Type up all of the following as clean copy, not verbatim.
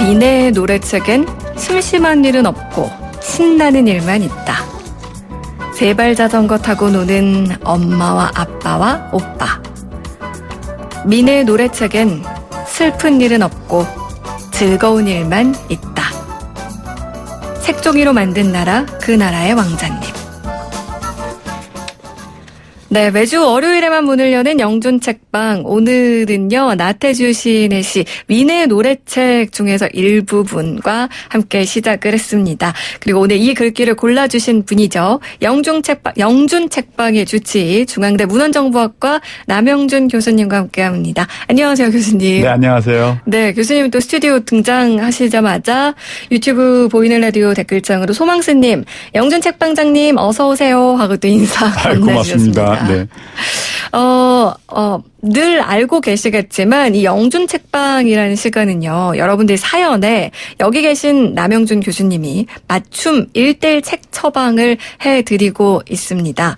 미네의 노래책엔 심심한 일은 없고 신나는 일만 있다. 세발 자전거 타고 노는 엄마와 아빠와 오빠. 미네의 노래책엔 슬픈 일은 없고 즐거운 일만 있다. 색종이로 만든 나라, 그 나라의 왕자님. 네, 매주 월요일에만 문을 여는 영준 책방. 오늘은요, 나태주 시인의 시 미네의 노래책 중에서 일부분과 함께 시작을 했습니다. 그리고 오늘 이 글귀를 골라주신 분이죠. 영준 책방의 주치 중앙대 문헌정보학과 남영준 교수님과 함께합니다. 안녕하세요, 교수님. 네, 안녕하세요. 네, 교수님 또 스튜디오 등장하시자마자 유튜브 보이는 라디오 댓글창으로 소망스님, 영준 책방장님 어서 오세요 하고 또 인사 건네주셨습니다. 고맙습니다. 네. 늘 알고 계시겠지만 이 영준 책방이라는 시간은요, 여러분들 사연에 여기 계신 남영준 교수님이 맞춤 1:1 책 처방을 해드리고 있습니다.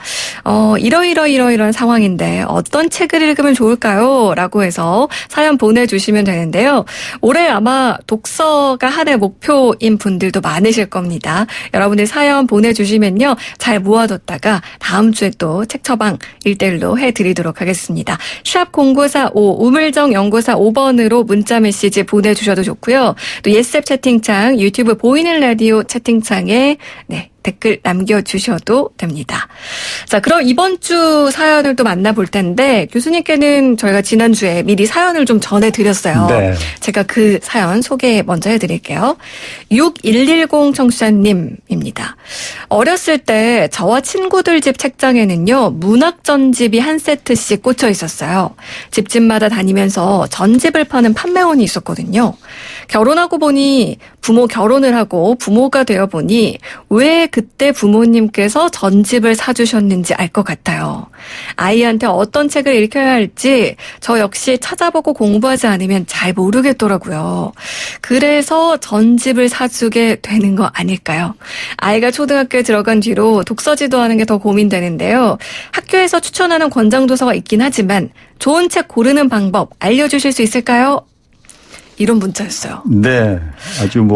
이러이러한 상황인데 어떤 책을 읽으면 좋을까요? 라고 해서 사연 보내주시면 되는데요. 올해 아마 독서가 한 해 목표인 분들도 많으실 겁니다. 여러분들 사연 보내주시면요, 잘 모아뒀다가 다음 주에 또 책 처방 1:1로 해드리도록 하겠습니다. 샵 0945 우물정 연구사 5번으로 문자 메시지 보내주셔도 좋고요. 또 예습 채팅창, 유튜브 보이는 라디오 채팅창에 댓글 남겨주셔도 됩니다. 자, 그럼 이번 주 사연을 또 만나볼 텐데, 교수님께는 저희가 지난주에 미리 사연을 좀 전해드렸어요. 네. 제가 그 사연 소개 먼저 해드릴게요. 6110 청취자님입니다. 어렸을 때 저와 친구들 집 책장에는요, 문학 전집이 한 세트씩 꽂혀 있었어요. 집집마다 다니면서 전집을 파는 판매원이 있었거든요. 결혼하고 보니, 부모 결혼을 하고 부모가 되어 보니 왜 그때 부모님께서 전집을 사주셨는지 알 것 같아요. 아이한테 어떤 책을 읽혀야 할지 저 역시 찾아보고 공부하지 않으면 잘 모르겠더라고요. 그래서 전집을 사주게 되는 거 아닐까요? 아이가 초등학교에 들어간 뒤로 독서 지도하는 게 더 고민되는데요. 학교에서 추천하는 권장도서가 있긴 하지만 좋은 책 고르는 방법 알려주실 수 있을까요? 이런 문자였어요. 네. 아주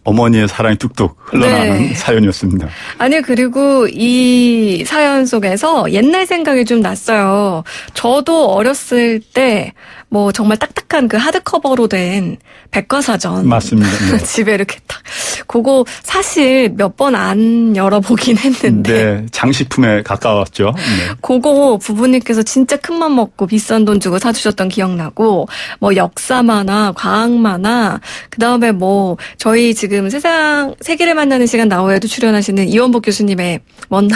어머니의 사랑이 뚝뚝 흘러나오는 사연이었습니다. 아니, 그리고 이 사연 속에서 옛날 생각이 좀 났어요. 저도 어렸을 때 정말 딱딱한 그 하드커버로 된 백과사전. 맞습니다. 네. 집에 이렇게 딱. 그거 사실 몇 번 안 열어보긴 했는데. 네. 장식품에 가까웠죠. 네. 그거 부모님께서 진짜 큰맘 먹고 비싼 돈 주고 사주셨던 기억나고, 역사 만화, 과학 만화, 그 다음에 저희 지금 세계를 만나는 시간 나오에도 출연하시는 이원복 교수님의 먼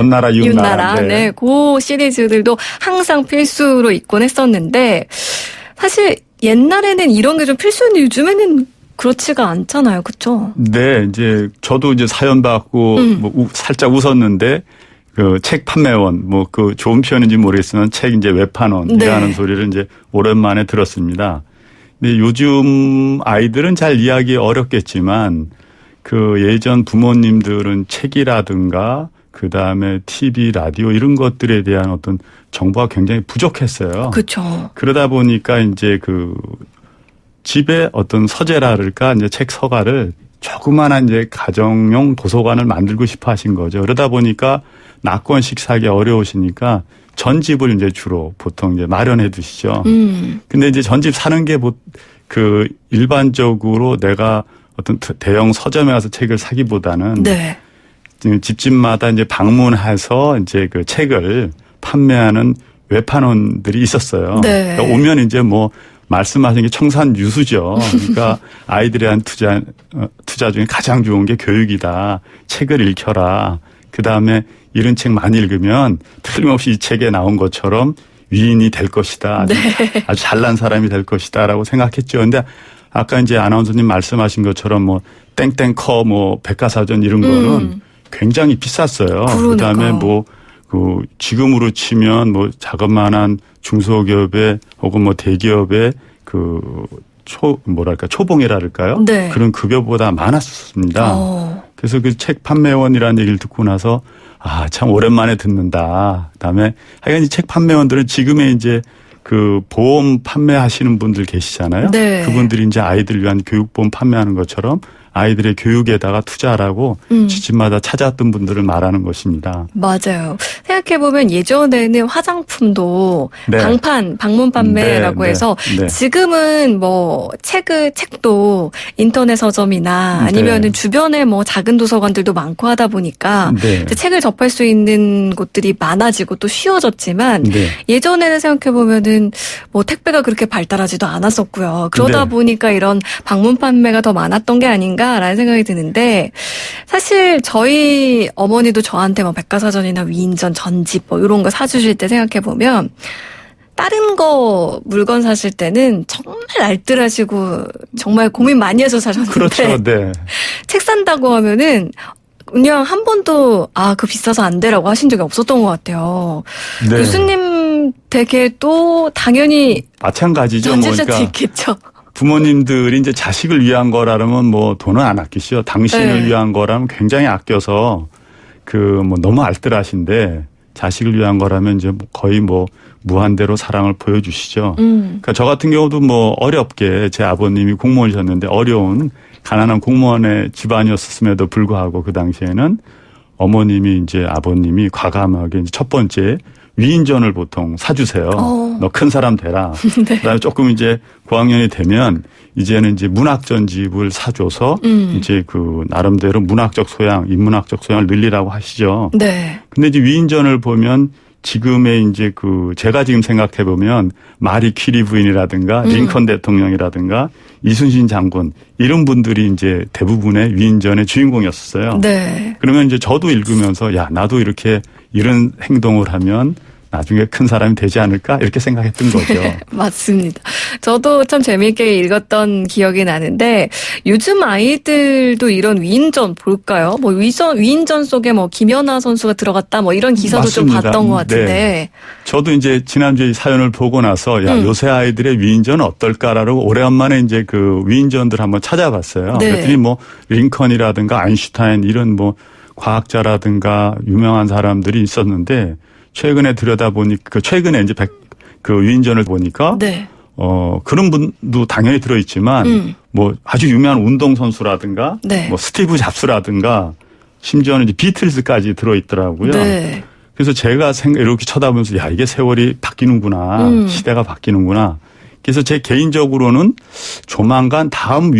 나라 이웃나라. 네. 그 시리즈들도 항상 필수로 있곤 했었는데, 사실 옛날에는 이런 게 좀 필수인데 요즘에는 그렇지가 않잖아요. 그렇죠? 네. 저도 사연 받고 살짝 웃었는데 그 책 판매원 그 좋은 표현인지 모르겠으나 책 외판원이라는 네. 소리를 오랜만에 들었습니다. 근데 요즘 아이들은 잘 이해하기 어렵겠지만 그 예전 부모님들은 책이라든가 그다음에 TV, 라디오 이런 것들에 대한 어떤 정보가 굉장히 부족했어요. 그렇죠. 그러다 보니까 집에 어떤 서재랄까 책 서가를 조그마한 가정용 도서관을 만들고 싶어 하신 거죠. 그러다 보니까 낙권식 사기 어려우시니까 전집을 주로 보통 마련해 두시죠. 근데 전집 사는 게 일반적으로 내가 어떤 대형 서점에 가서 책을 사기보다는 네. 집집마다 방문해서 그 책을 판매하는 외판원들이 있었어요. 네. 그러니까 오면 말씀하신 게 청산유수죠. 그러니까 아이들에 대한 투자 중에 가장 좋은 게 교육이다. 책을 읽혀라. 그다음에 이런 책 많이 읽으면 틀림없이 이 책에 나온 것처럼 위인이 될 것이다. 네. 아주 잘난 사람이 될 것이다라고 생각했죠. 그런데 아까 아나운서님 말씀하신 것처럼 땡땡커 백과사전 이런 거는 굉장히 비쌌어요. 그러니까. 그다음에 지금으로 치면 자그마한 중소기업에 혹은 대기업에 초봉이랄까요? 네. 그런 급여보다 많았습니다. 그래서 그 책 판매원이라는 얘기를 듣고 나서 아, 참 오랜만에 듣는다. 그다음에 하여간 이 책 판매원들은 지금의 이제 그 보험 판매하시는 분들 계시잖아요. 네. 그분들이 이제 아이들 위한 교육보험 판매하는 것처럼 아이들의 교육에다가 투자하라고 집집마다 찾아왔던 분들을 말하는 것입니다. 맞아요. 생각해보면 예전에는 화장품도 네. 방문 판매라고 네, 해서 네. 지금은 뭐 책도 인터넷 서점이나 아니면은 주변에 뭐 작은 도서관들도 많고 하다 보니까 네. 이제 책을 접할 수 있는 곳들이 많아지고 또 쉬워졌지만 네. 예전에는 생각해보면은 뭐 택배가 그렇게 발달하지도 않았었고요. 그러다 네. 보니까 이런 방문 판매가 더 많았던 게 아닌가 라는 생각이 드는데 사실 저희 어머니도 저한테 뭐 백과사전이나 위인전, 전집 뭐 이런 거 사주실 때 생각해보면 다른 거 물건 사실 때는 정말 알뜰하시고 정말 고민 많이 해서 사셨는데 그렇죠. 네. 책 산다고 하면은 그냥 한 번도 그거 비싸서 안 돼라고 하신 적이 없었던 것 같아요. 네. 교수님 댁에도 당연히 마찬가지죠. 전집샷이 그러니까 있겠죠. 부모님들이 이제 자식을 위한 거라면 뭐 돈은 안 아끼시죠. 당신을 네. 위한 거라면 굉장히 아껴서 그 뭐 너무 알뜰하신데 자식을 위한 거라면 이제 거의 뭐 무한대로 사랑을 보여주시죠. 그러니까 저 같은 경우도 뭐 어렵게 제 아버님이 공무원이셨는데 어려운 가난한 공무원의 집안이었음에도 불구하고 그 당시에는 어머님이 이제 아버님이 과감하게 이제 첫 번째 위인전을 보통 사주세요. 너 큰 사람 되라. 네. 그다음에 조금 이제 고학년이 되면 이제는 이제 문학 전집을 사줘서 이제 그 나름대로 문학적 소양, 인문학적 소양을 늘리라고 하시죠. 네. 근데 이제 위인전을 보면 지금의 이제 그 제가 지금 생각해 보면 마리 퀴리 부인이라든가 링컨 대통령이라든가 이순신 장군 이런 분들이 이제 대부분의 위인전의 주인공이었어요. 네. 그러면 이제 저도 읽으면서 야, 나도 이렇게 이런 행동을 하면 나중에 큰 사람이 되지 않을까 이렇게 생각했던 거죠. 맞습니다. 저도 참 재미있게 읽었던 기억이 나는데 요즘 아이들도 이런 위인전 볼까요? 뭐 위인전 속에 뭐 김연아 선수가 들어갔다 뭐 이런 기사도 맞습니다. 좀 봤던 것 같은데. 네. 저도 이제 지난주에 이 사연을 보고 나서 야, 요새 아이들의 위인전은 어떨까라고 오래간만에 이제 그 위인전들 한번 찾아봤어요. 네. 그랬더니 뭐 링컨이라든가 아인슈타인 이런 뭐 과학자라든가 유명한 사람들이 있었는데 최근에 들여다보니까 최근에 이제 그 위인전을 보니까 네. 그런 분도 당연히 들어있지만 뭐 아주 유명한 운동선수라든가 네. 뭐 스티브 잡스라든가 심지어는 이제 비틀즈까지 들어있더라고요. 네. 그래서 제가 이렇게 쳐다보면서 야, 이게 세월이 바뀌는구나. 시대가 바뀌는구나. 그래서 제 개인적으로는 조만간 다음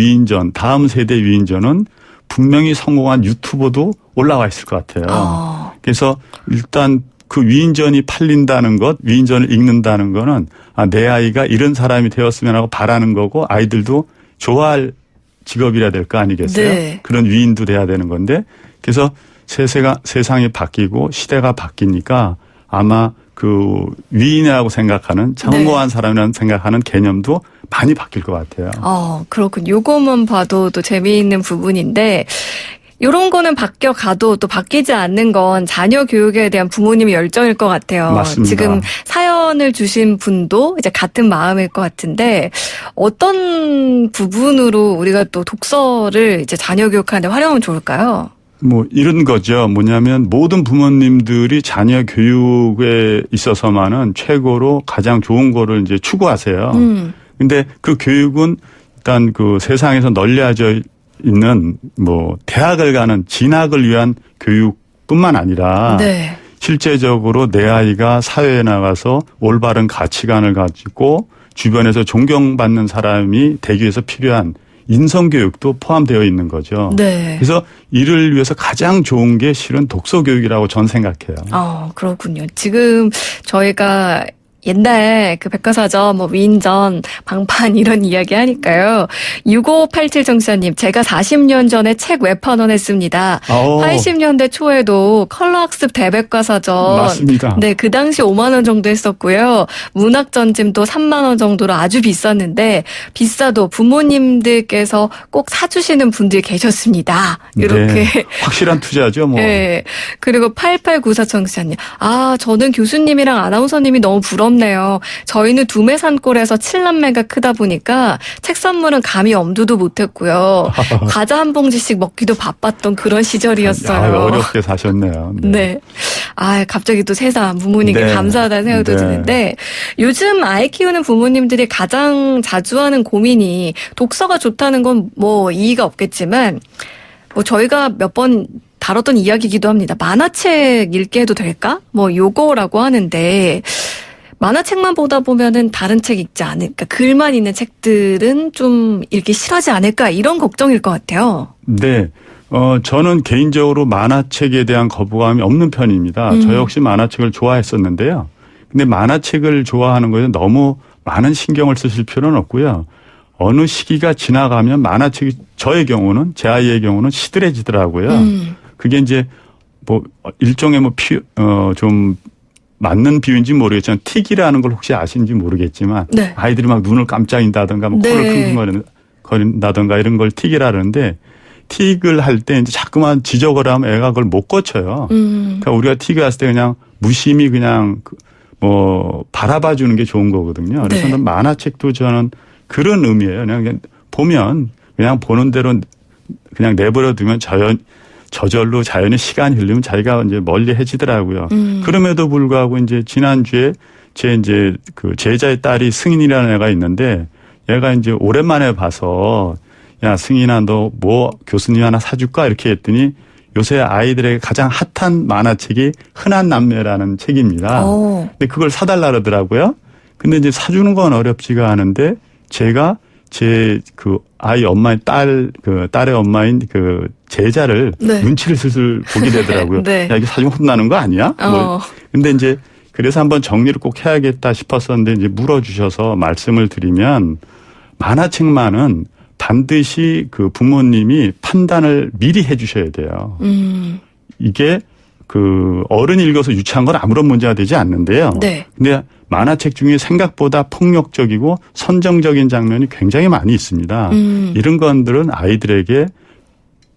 세대 위인전은 분명히 성공한 유튜버도 올라와 있을 것 같아요. 그래서 일단 그 위인전이 팔린다는 것, 위인전을 읽는다는 거는 내 아이가 이런 사람이 되었으면 하고 바라는 거고 아이들도 좋아할 직업이라 될 거 아니겠어요? 네. 그런 위인도 돼야 되는 건데 그래서 세상이 바뀌고 시대가 바뀌니까 아마 그 위인이라고 생각하는 성공한 사람이라는 생각하는 개념도 많이 바뀔 것 같아요. 그렇군요. 요것만 봐도 또 재미있는 부분인데 이런 거는 바뀌어가도 또 바뀌지 않는 건 자녀 교육에 대한 부모님의 열정일 것 같아요. 맞습니다. 지금 사연을 주신 분도 이제 같은 마음일 것 같은데 어떤 부분으로 우리가 또 독서를 이제 자녀 교육하는데 활용하면 좋을까요? 뭐 이런 거죠. 뭐냐면 모든 부모님들이 자녀 교육에 있어서만은 최고로 가장 좋은 거를 이제 추구하세요. 근데 그 교육은 일단 그 세상에서 널려져 있는 뭐 대학을 가는 진학을 위한 교육뿐만 아니라 네. 실제적으로 내 아이가 사회에 나가서 올바른 가치관을 가지고 주변에서 존경받는 사람이 되기 위해서 필요한 인성교육도 포함되어 있는 거죠. 네. 그래서 이를 위해서 가장 좋은 게 실은 독서교육이라고 전 생각해요. 그렇군요. 지금 저희가 옛날 그 백과사전, 뭐 위인전, 방판 이런 이야기 하니까요. 6587 정사님, 제가 40년 전에 책 외판원 했습니다. 80년대 초에도 컬러학습 대백과사전. 맞습니다. 네, 그 당시 5만 원 정도 했었고요. 문학전집도 3만 원 정도로 아주 비쌌는데 비싸도 부모님들께서 꼭 사주시는 분들이 계셨습니다. 이렇게. 네, 확실한 투자죠, 뭐. 네. 그리고 8894 청취자님. 저는 교수님이랑 아나운서님이 너무 부럽네요. 부럽네요. 저희는 두메산골에서 7남매가 크다 보니까 책 선물은 감히 엄두도 못했고요. 과자 한 봉지씩 먹기도 바빴던 그런 시절이었어요. 어렵게 사셨네요. 네. 아, 갑자기 또 새삼 부모님께 네. 감사하다는 생각도 네. 드는데 요즘 아이 키우는 부모님들이 가장 자주 하는 고민이 독서가 좋다는 건 뭐 이의가 없겠지만 뭐 저희가 몇 번 다뤘던 이야기이기도 합니다. 만화책 읽게 해도 될까? 뭐 요거라고 하는데 만화책만 보다 보면은 다른 책 읽지 않을까? 글만 있는 책들은 좀 읽기 싫어하지 않을까? 이런 걱정일 것 같아요. 네. 저는 개인적으로 만화책에 대한 거부감이 없는 편입니다. 저 역시 만화책을 좋아했었는데요. 근데 만화책을 좋아하는 것에 너무 많은 신경을 쓰실 필요는 없고요. 어느 시기가 지나가면 만화책이 저의 경우는 제 아이의 경우는 시들해지더라고요. 그게 이제 뭐 일종의 좀 맞는 비유인지 모르겠지만 틱이라는 걸 혹시 아시는지 모르겠지만 네. 아이들이 막 눈을 깜짝인다든가 뭐 코를 네. 킁킁거린다든가 이런 걸 틱이라 그러는데 틱을 할 때 이제 자꾸만 지적을 하면 애가 그걸 못 고쳐요. 그러니까 우리가 틱을 했을 때 그냥 무심히 그냥 뭐 바라봐 주는 게 좋은 거거든요. 그래서 네. 만화책도 저는 그런 의미예요. 그냥 보면 그냥 보는 대로 그냥 내버려 두면 저절로 자연의 시간이 흐르면 자기가 이제 멀리해지더라고요. 그럼에도 불구하고 이제 지난주에 제 이제 그 제자의 딸이 승인이라는 애가 있는데 얘가 이제 오랜만에 봐서 야, 승인아, 너 뭐 교수님 하나 사줄까? 이렇게 했더니 요새 아이들에게 가장 핫한 만화책이 흔한 남매라는 책입니다. 오. 근데 그걸 사달라 그러더라고요. 근데 이제 사주는 건 어렵지가 않은데 제가 제 그 아이 엄마의 딸의 엄마인 그 제자를 네. 눈치를 슬슬 보게 되더라고요. 네. 야, 이게 사주면 혼나는 거 아니야? 뭐. 근데 이제 그래서 한번 정리를 꼭 해야겠다 싶었었는데 이제 물어주셔서 말씀을 드리면 만화책만은 반드시 그 부모님이 판단을 미리 해 주셔야 돼요. 이게 그 어른이 읽어서 유치한 건 아무런 문제가 되지 않는데요. 네. 근데 만화책 중에 생각보다 폭력적이고 선정적인 장면이 굉장히 많이 있습니다. 이런 것들은 아이들에게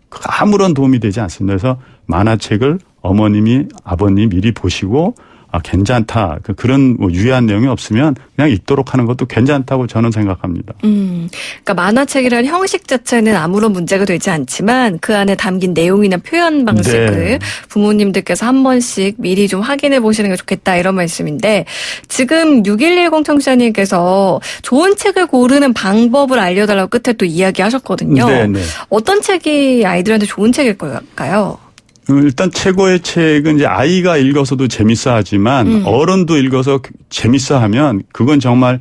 아무런 도움이 되지 않습니다. 그래서 만화책을 어머님이 아버님이 미리 보시고 괜찮다. 그런 뭐 유해한 내용이 없으면 그냥 읽도록 하는 것도 괜찮다고 저는 생각합니다. 그러니까 만화책이라는 형식 자체는 아무런 문제가 되지 않지만 그 안에 담긴 내용이나 표현 방식을 네. 부모님들께서 한 번씩 미리 좀 확인해 보시는 게 좋겠다 이런 말씀인데 지금 6110 청취자님께서 좋은 책을 고르는 방법을 알려달라고 끝에 또 이야기하셨거든요. 네. 어떤 책이 아이들한테 좋은 책일 걸까요? 일단 최고의 책은 이제 아이가 읽어서도 재밌어 하지만 어른도 읽어서 재밌어 하면 그건 정말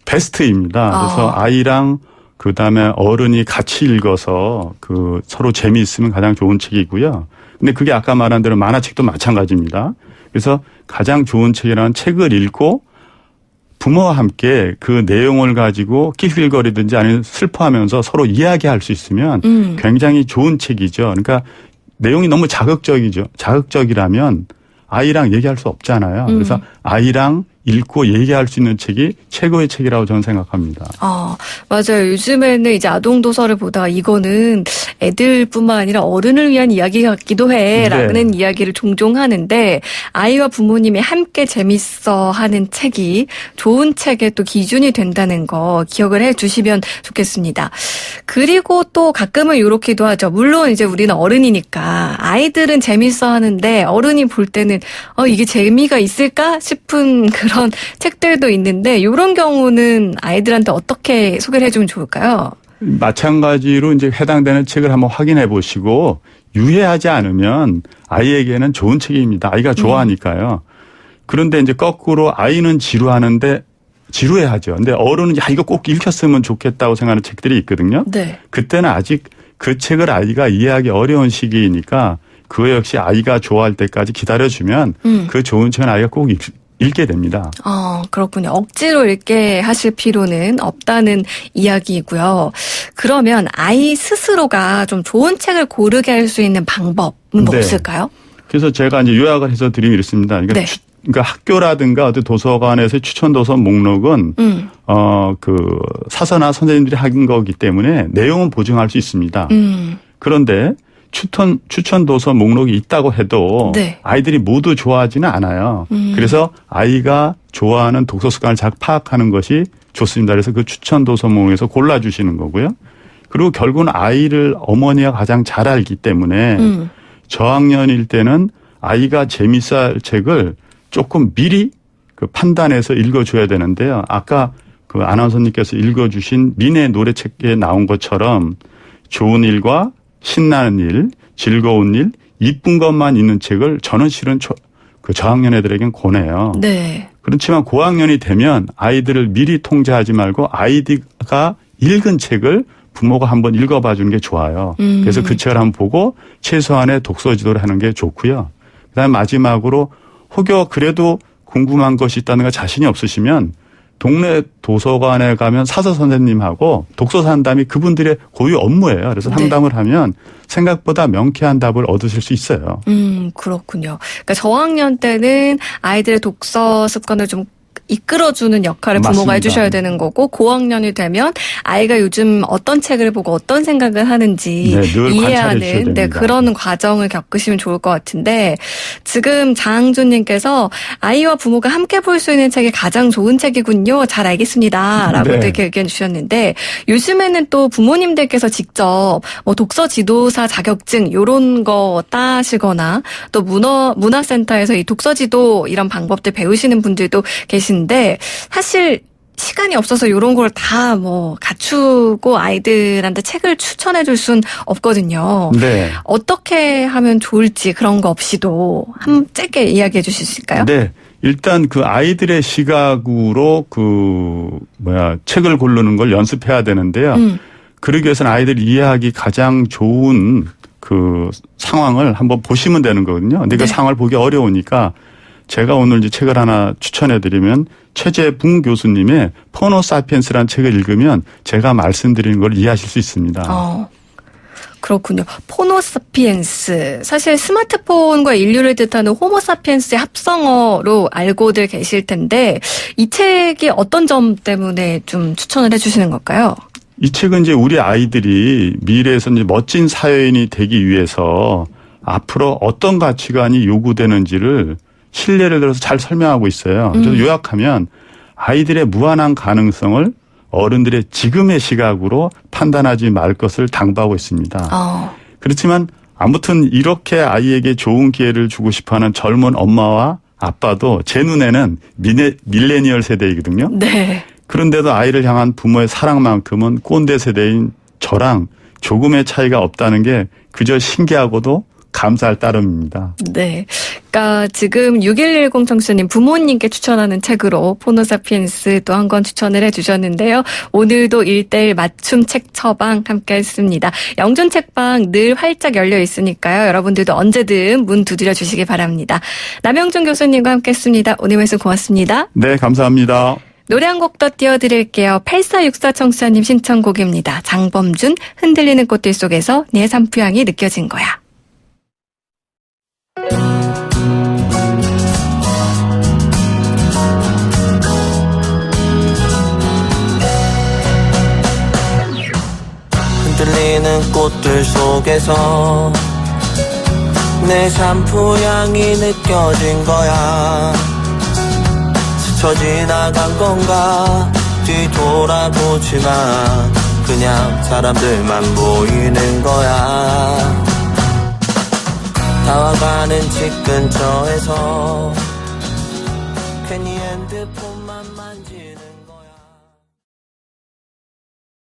베스트입니다. 그래서 아이랑 그다음에 어른이 같이 읽어서 그 서로 재미있으면 가장 좋은 책이고요. 근데 그게 아까 말한 대로 만화책도 마찬가지입니다. 그래서 가장 좋은 책이라는 책을 읽고 부모와 함께 그 내용을 가지고 낄낄거리든지 아니면 슬퍼하면서 서로 이야기할 수 있으면 굉장히 좋은 책이죠. 그러니까 내용이 너무 자극적이라면 아이랑 얘기할 수 없잖아요. 그래서 아이랑 읽고 얘기할 수 있는 책이 최고의 책이라고 저는 생각합니다. 맞아요. 요즘에는 이제 아동 도서를 보다가 이거는 애들뿐만 아니라 어른을 위한 이야기 같기도 해라는 이야기를 종종 하는데 아이와 부모님이 함께 재밌어 하는 책이 좋은 책의 또 기준이 된다는 거 기억을 해 주시면 좋겠습니다. 그리고 또 가끔은 이렇기도 하죠. 물론 이제 우리는 어른이니까 아이들은 재밌어 하는데 어른이 볼 때는 이게 재미가 있을까 싶은 그런 책들도 있는데 이런 경우는 아이들한테 어떻게 소개를 해주면 좋을까요? 마찬가지로 이제 해당되는 책을 한번 확인해 보시고 유해하지 않으면 아이에게는 좋은 책입니다. 아이가 좋아하니까요. 그런데 이제 거꾸로 아이는 지루해하죠. 근데 어른은 이거 꼭 읽혔으면 좋겠다고 생각하는 책들이 있거든요. 네. 그때는 아직 그 책을 아이가 이해하기 어려운 시기이니까 그거 역시 아이가 좋아할 때까지 기다려주면 그 좋은 책은 아이가 꼭 읽게 됩니다. 그렇군요. 억지로 읽게 하실 필요는 없다는 이야기이고요. 그러면 아이 스스로가 좀 좋은 책을 고르게 할 수 있는 방법은 없을까요? 그래서 제가 이제 요약을 해서 드리면 이렇습니다. 그러니까, 그러니까 학교라든가 어떤 도서관에서의 추천 도서 목록은 그 사서나 선생님들이 한 거기 때문에 내용은 보증할 수 있습니다. 그런데 추천 도서 목록이 있다고 해도 네. 아이들이 모두 좋아하지는 않아요. 그래서 아이가 좋아하는 독서 습관을 잘 파악하는 것이 좋습니다. 그래서 그 추천 도서 목록에서 골라주시는 거고요. 그리고 결국은 아이를 어머니가 가장 잘 알기 때문에 저학년일 때는 아이가 재밌어 할 책을 조금 미리 그 판단해서 읽어줘야 되는데요. 아까 그 아나운서님께서 읽어주신 민의 노래책에 나온 것처럼 좋은 일과 신나는 일, 즐거운 일, 이쁜 것만 있는 책을 저는 실은 그 저학년 애들에겐 권해요. 네. 그렇지만 고학년이 되면 아이들을 미리 통제하지 말고 아이가 읽은 책을 부모가 한번 읽어봐 주는 게 좋아요. 그래서 그 책을 한번 보고 최소한의 독서 지도를 하는 게 좋고요. 그다음에 마지막으로 혹여 그래도 궁금한 것이 있다는 거 자신이 없으시면 동네 도서관에 가면 사서 선생님하고 독서 상담이 그분들의 고유 업무예요. 그래서 상담을 하면 생각보다 명쾌한 답을 얻으실 수 있어요. 그렇군요. 그러니까 저학년 때는 아이들의 독서 습관을 좀 이끌어주는 역할을 부모가 맞습니다. 해주셔야 되는 거고 고학년이 되면 아이가 요즘 어떤 책을 보고 어떤 생각을 하는지 네, 늘 관찰해 주셔야 이해하는 됩니다. 그런 과정을 겪으시면 좋을 것 같은데 지금 장준님께서 아이와 부모가 함께 볼 수 있는 책이 가장 좋은 책이군요. 잘 알겠습니다. 라고 네. 이렇게 의견 주셨는데 요즘에는 또 부모님들께서 직접 뭐 독서 지도사 자격증 이런 거 따시거나 또 문화센터에서 이 독서 지도 이런 방법들 배우시는 분들도 계신데 사실 시간이 없어서 이런 걸 다 뭐 갖추고 아이들한테 책을 추천해 줄 순 없거든요. 네. 어떻게 하면 좋을지 그런 거 없이도 한 짧게 이야기해 주실 수 있을까요? 네. 일단 그 아이들의 시각으로 책을 고르는 걸 연습해야 되는데요. 그러기 위해서는 아이들이 이해하기 가장 좋은 그 상황을 한번 보시면 되는 거거든요. 근데 그 상황을 보기 어려우니까 제가 오늘 이제 책을 하나 추천해드리면 최재붕 교수님의 포노사피엔스라는 책을 읽으면 제가 말씀드리는 걸 이해하실 수 있습니다. 그렇군요. 포노사피엔스. 사실 스마트폰과 인류를 뜻하는 호모사피엔스의 합성어로 알고들 계실 텐데 이 책이 어떤 점 때문에 좀 추천을 해주시는 걸까요? 이 책은 이제 우리 아이들이 미래에서 이제 멋진 사회인이 되기 위해서 앞으로 어떤 가치관이 요구되는지를 신뢰를 들어서 잘 설명하고 있어요. 그래서 요약하면 아이들의 무한한 가능성을 어른들의 지금의 시각으로 판단하지 말 것을 당부하고 있습니다. 그렇지만 아무튼 이렇게 아이에게 좋은 기회를 주고 싶어하는 젊은 엄마와 아빠도 제 눈에는 밀레니얼 세대이거든요. 네. 그런데도 아이를 향한 부모의 사랑만큼은 꼰대 세대인 저랑 조금의 차이가 없다는 게 그저 신기하고도 감사할 따름입니다. 네. 그러니까 지금 6110 청취자님 부모님께 추천하는 책으로 포노사피엔스 또 한 권 추천을 해주셨는데요. 오늘도 1:1 맞춤 책 처방 함께 했습니다. 영준 책방 늘 활짝 열려 있으니까요. 여러분들도 언제든 문 두드려 주시기 바랍니다. 남영준 교수님과 함께 했습니다. 오늘 말씀 고맙습니다. 네, 감사합니다. 노래 한 곡 더 띄워드릴게요. 8464 청취자님 신청곡입니다. 장범준 흔들리는 꽃들 속에서 내 산푸향이 느껴진 거야. 흔들리는 꽃들 속에서 내 샴푸 향이 느껴진 거야. 스쳐 지나간 건가 뒤돌아보지만 그냥 사람들만 보이는 거야. 다와가는 집 근처에서 괜히 핸드폰